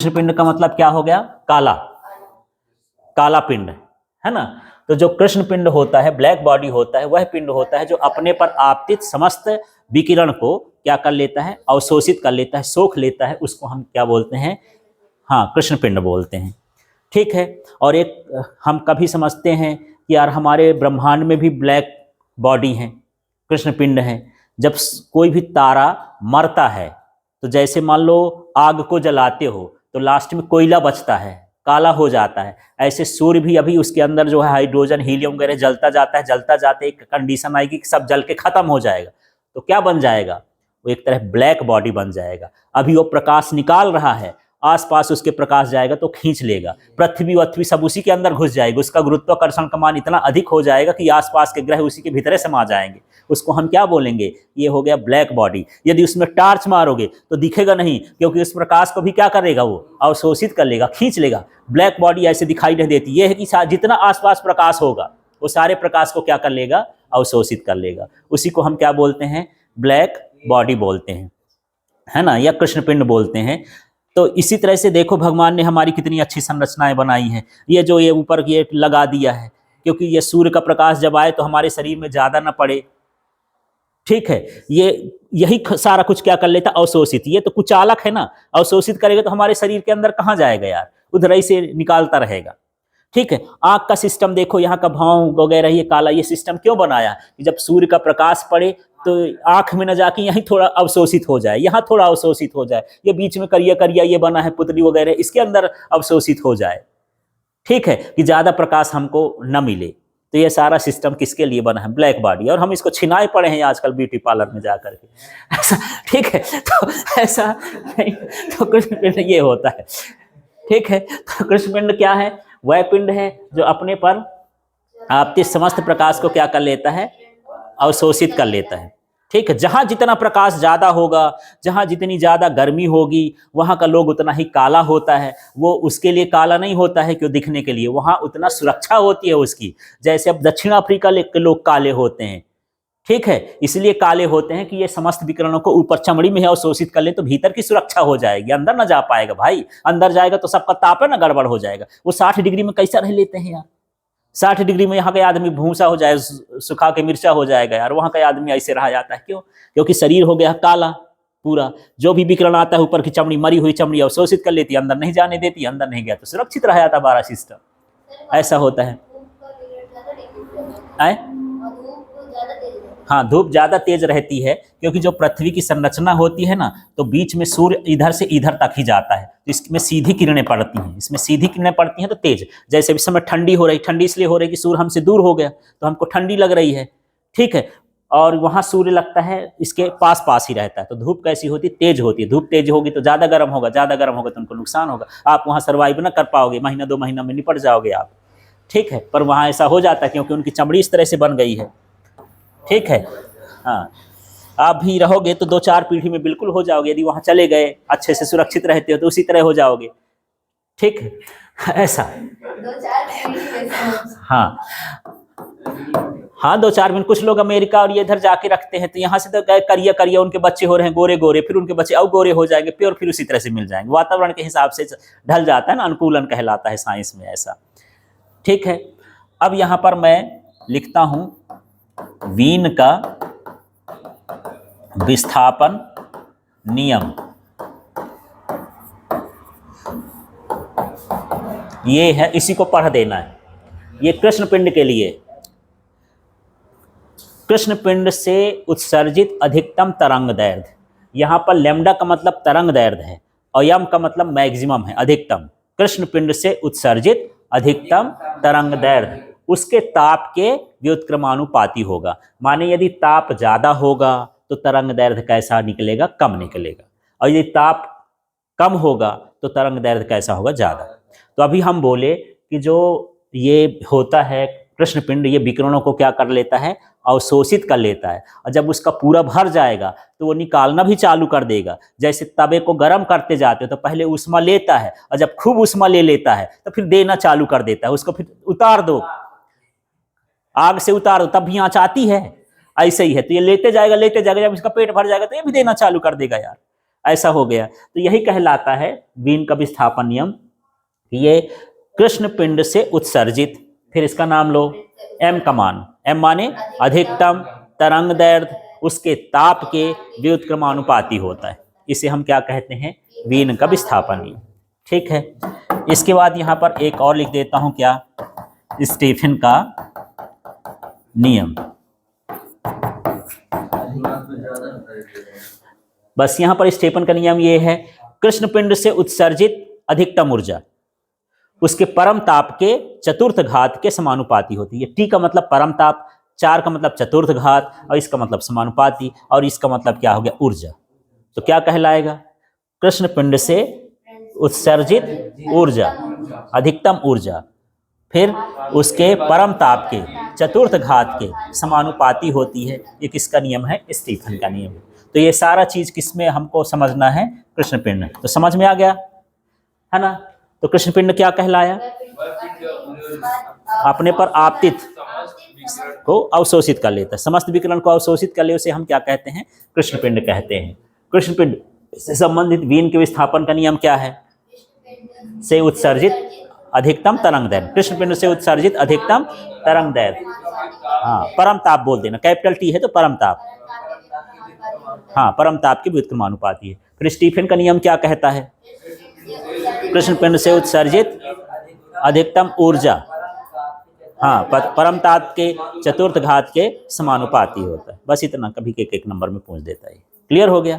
कृष्ण पिंड का मतलब क्या हो गया? काला, काला पिंड, है ना। तो जो कृष्ण पिंड होता है, ब्लैक बॉडी होता है, वह पिंड होता है जो अपने पर आपतित समस्त विकिरण को क्या कर लेता है? अवशोषित कर लेता है, सोख लेता है। उसको हम क्या बोलते हैं? हाँ, कृष्ण पिंड बोलते हैं। ठीक है। और एक हम कभी समझते हैं कि यार हमारे ब्रह्मांड में भी ब्लैक बॉडी है, कृष्ण पिंड है। जब कोई भी तारा मरता है तो जैसे मान लो आग को जलाते हो तो लास्ट में कोयला बचता है, काला हो जाता है। ऐसे सूर्य भी अभी उसके अंदर जो है हाइड्रोजन हीलियम वगैरह जलता जाता है, जलता जाते एक कंडीशन आएगी कि सब जल के खत्म हो जाएगा। तो क्या बन जाएगा? वो एक तरह ब्लैक बॉडी बन जाएगा। अभी वो प्रकाश निकाल रहा है, आसपास उसके प्रकाश जाएगा तो खींच लेगा, पृथ्वी वथ्वी सब उसी के अंदर घुस जाएगी। उसका गुरुत्वाकर्षण का मान इतना अधिक हो जाएगा कि आसपास के ग्रह उसी के भीतर समा जाएंगे। उसको हम क्या बोलेंगे? ये हो गया ब्लैक बॉडी। यदि उसमें टार्च मारोगे तो दिखेगा नहीं, क्योंकि उस प्रकाश को भी क्या करेगा? वो अवशोषित कर लेगा, खींच लेगा। ब्लैक बॉडी ऐसे दिखाई नहीं देती। ये है कि जितना आसपास प्रकाश होगा वो सारे प्रकाश को क्या कर लेगा? अवशोषित कर लेगा। उसी को हम क्या बोलते हैं? ब्लैक बॉडी बोलते हैं, है ना, या कृष्ण पिंड बोलते हैं। तो इसी तरह से देखो भगवान ने हमारी कितनी अच्छी संरचनाएं बनाई हैं। ये जो ये ऊपर ये लगा दिया है, क्योंकि ये सूर्य का प्रकाश जब आए तो हमारे शरीर में ज्यादा ना पड़े। ठीक है, ये यही सारा कुछ क्या कर लेता? अवशोषित। ये तो कुचालक है ना, अवशोषित करेगा तो हमारे शरीर के अंदर कहाँ जाएगा यार? उधर ही से निकालता रहेगा। ठीक है। आंख का सिस्टम देखो, यहाँ का भाव वगैरह ये काला, ये सिस्टम क्यों बनाया कि जब सूर्य का प्रकाश पड़े तो आंख में न जाके यहीं थोड़ा अवशोषित हो जाए, यहाँ थोड़ा अवशोषित हो जाए। ये बीच में करिया करिया ये बना है पुतली वगैरह, इसके अंदर अवशोषित हो जाए। ठीक है, कि ज्यादा प्रकाश हमको न मिले। तो ये सारा सिस्टम किसके लिए बना है? Black body. और हम इसको छिनाए पड़े हैं आजकल ब्यूटी पार्लर में जाकर के, ऐसा। ठीक है, तो ऐसा नहीं। तो कृष्ण पिंड ये होता है। ठीक है, तो कृष्ण पिंड क्या है? वह पिंड है जो अपने पर आपतित समस्त प्रकाश को क्या कर लेता है? अवशोषित कर लेता है। ठीक है, जहां जितना प्रकाश ज्यादा होगा, जहां जितनी ज्यादा गर्मी होगी, वहां का लोग उतना ही काला होता है। वो उसके लिए काला नहीं होता है क्यों? दिखने के लिए। वहां उतना सुरक्षा होती है उसकी। जैसे अब दक्षिण अफ्रीका के लोग काले होते हैं, ठीक है, इसलिए काले होते हैं कि ये समस्त विकिरणों को ऊपर चमड़ी में है अवशोषित कर ले तो भीतर की सुरक्षा हो जाएगी। अंदर ना जा पाएगा भाई, अंदर जाएगा तो सबका ताप है ना, गड़बड़ हो जाएगा। वो 60 डिग्री में कैसा रह लेते हैं यार? 60 डिग्री में यहाँ का आदमी भूसा हो जाए, सुखा के मिर्चा हो जाएगा यार। वहां का आदमी ऐसे रहा जाता है, क्यों? क्योंकि शरीर हो गया काला पूरा। जो भी विकिरण आता है ऊपर की चमड़ी, मरी हुई चमड़ी अवशोषित कर लेती है, अंदर नहीं जाने देती। अंदर नहीं गया तो सुरक्षित रह जाता बारह सिस्टम। ऐसा होता है। हाँ, धूप ज्यादा तेज रहती है क्योंकि जो पृथ्वी की संरचना होती है ना, तो बीच में सूर्य इधर से इधर तक ही जाता है, तो इसमें सीधी किरणें पड़ती हैं। इसमें सीधी किरणें पड़ती हैं तो तेज। जैसे इस समय ठंडी हो रही, ठंडी इसलिए हो रही कि सूर्य हमसे दूर हो गया तो हमको ठंडी लग रही है। ठीक है, और वहां सूर्य लगता है इसके पास पास ही रहता है। तो धूप कैसी होती? तेज होती है। धूप तेज होगी तो ज्यादा गर्म होगा, ज्यादा गर्म होगा तो उनको नुकसान होगा। आप वहां सर्वाइव ना कर पाओगे, महीना 2 महीना में निपट जाओगे आप। ठीक है, पर वहां ऐसा हो जाता है क्योंकि उनकी चमड़ी इस तरह से बन गई है। ठीक है, हाँ, आप भी रहोगे तो 2-4 पीढ़ी में बिल्कुल हो जाओगे। यदि वहां चले गए, अच्छे से सुरक्षित रहते हो तो उसी तरह हो जाओगे। ठीक है, ऐसा। 2-4 पीढ़ी। हाँ हाँ, 2-4 दिन। कुछ लोग अमेरिका और ये इधर जाके रखते हैं, तो यहाँ से तो गए करिया करिया उनके बच्चे हो रहे हैं गोरे गोरे, फिर उनके बच्चे और गोरे हो जाएंगे, फिर उसी तरह से मिल जाएंगे। वातावरण के हिसाब से ढल जाता है ना, अनुकूलन कहलाता है साइंस में ऐसा। ठीक है, अब यहाँ पर मैं लिखता हूं वीन का विस्थापन नियम। ये है, इसी को पढ़ देना है। ये कृष्ण पिंड के लिए। कृष्ण पिंड से उत्सर्जित अधिकतम तरंग दैर्ध्य। यहां पर लैम्डा का मतलब तरंग दैर्ध्य है और यम का मतलब मैक्सिमम है, अधिकतम। कृष्ण पिंड से उत्सर्जित अधिकतम तरंग दैर्ध्य उसके ताप के व्युत्क्रमानुपाती होगा। माने यदि ताप ज्यादा होगा तो तरंग दैर्ध्य कैसा निकलेगा? कम निकलेगा। और यदि ताप कम होगा तो तरंग दैर्ध्य कैसा होगा? ज्यादा। तो अभी हम बोले कि जो ये होता है कृष्ण पिंड, ये विकिरणों को क्या कर लेता है? अवशोषित कर लेता है। और जब उसका पूरा भर जाएगा तो वो निकालना भी चालू कर देगा। जैसे तवे को गर्म करते जाते हो तो पहले उष्मा लेता है, और जब खूब उष्मा ले लेता है तो फिर देना चालू कर देता है। उसको फिर उतार दो, आग से उतार दो, तब भी आंच आती है। ऐसे ही है, तो ये लेते जाएगा, जब इसका पेट भर जाएगा तो ये भी देना चालू कर देगा यार। ऐसा हो गया। तो यही कहलाता है वीन का विस्थापन नियम। ये कृष्ण पिंड से उत्सर्जित, फिर इसका नाम लो एम का मान, एम माने अधिकतम तरंग दैर्ध्य उसके ताप के व्युत्क्रमानुपाती होता है। इसे हम क्या कहते हैं? वीन का विस्थापन नियम। ठीक है। इसके बाद यहां पर एक और लिख देता हूं, क्या? स्टीफन का नियम। बस यहां पर स्टीफन का नियम ये है, कृष्ण पिंड से उत्सर्जित अधिकतम ऊर्जा उसके परम ताप के चतुर्थ घात के समानुपाती होती है। टी का मतलब परम ताप, 4 का मतलब चतुर्थ घात, और इसका मतलब समानुपाती, और इसका मतलब क्या हो गया? ऊर्जा। तो क्या कहलाएगा? कृष्ण पिंड से उत्सर्जित ऊर्जा, अधिकतम ऊर्जा, फिर उसके परम ताप के चतुर्थ घात के समानुपाती होती है। ये किसका नियम है? स्टीफन का नियम। तो ये सारा चीज किसमें हमको समझना है? कृष्ण पिंड। तो समझ में आ गया है ना? तो कृष्ण पिंड क्या कहलाया? अपने पर आपतित को अवशोषित कर लेता है, समस्त विकिरण को अवशोषित कर ले, उसे हम क्या कहते हैं? कृष्ण पिंड कहते हैं। कृष्ण पिंड से संबंधित वीन के विस्थापन का नियम क्या है? से उत्सर्जित अधिकतम तरंग दैर्ध्य, कृष्ण पिंड से उत्सर्जित अधिकतम तरंग दैर्ध्य। हाँ, परम ताप बोल देना, कैपिटल टी है तो परम ताप। हाँ, परम ताप की व्युत्क्रमानुपाती है। फिर स्टीफन का नियम क्या कहता है? कृष्ण पिंड से उत्सर्जित अधिकतम ऊर्जा, हाँ, परम ताप के चतुर्थ घात के समानुपाती होता है। बस इतना, कभी के एक नंबर में पूछ देता है। क्लियर हो गया?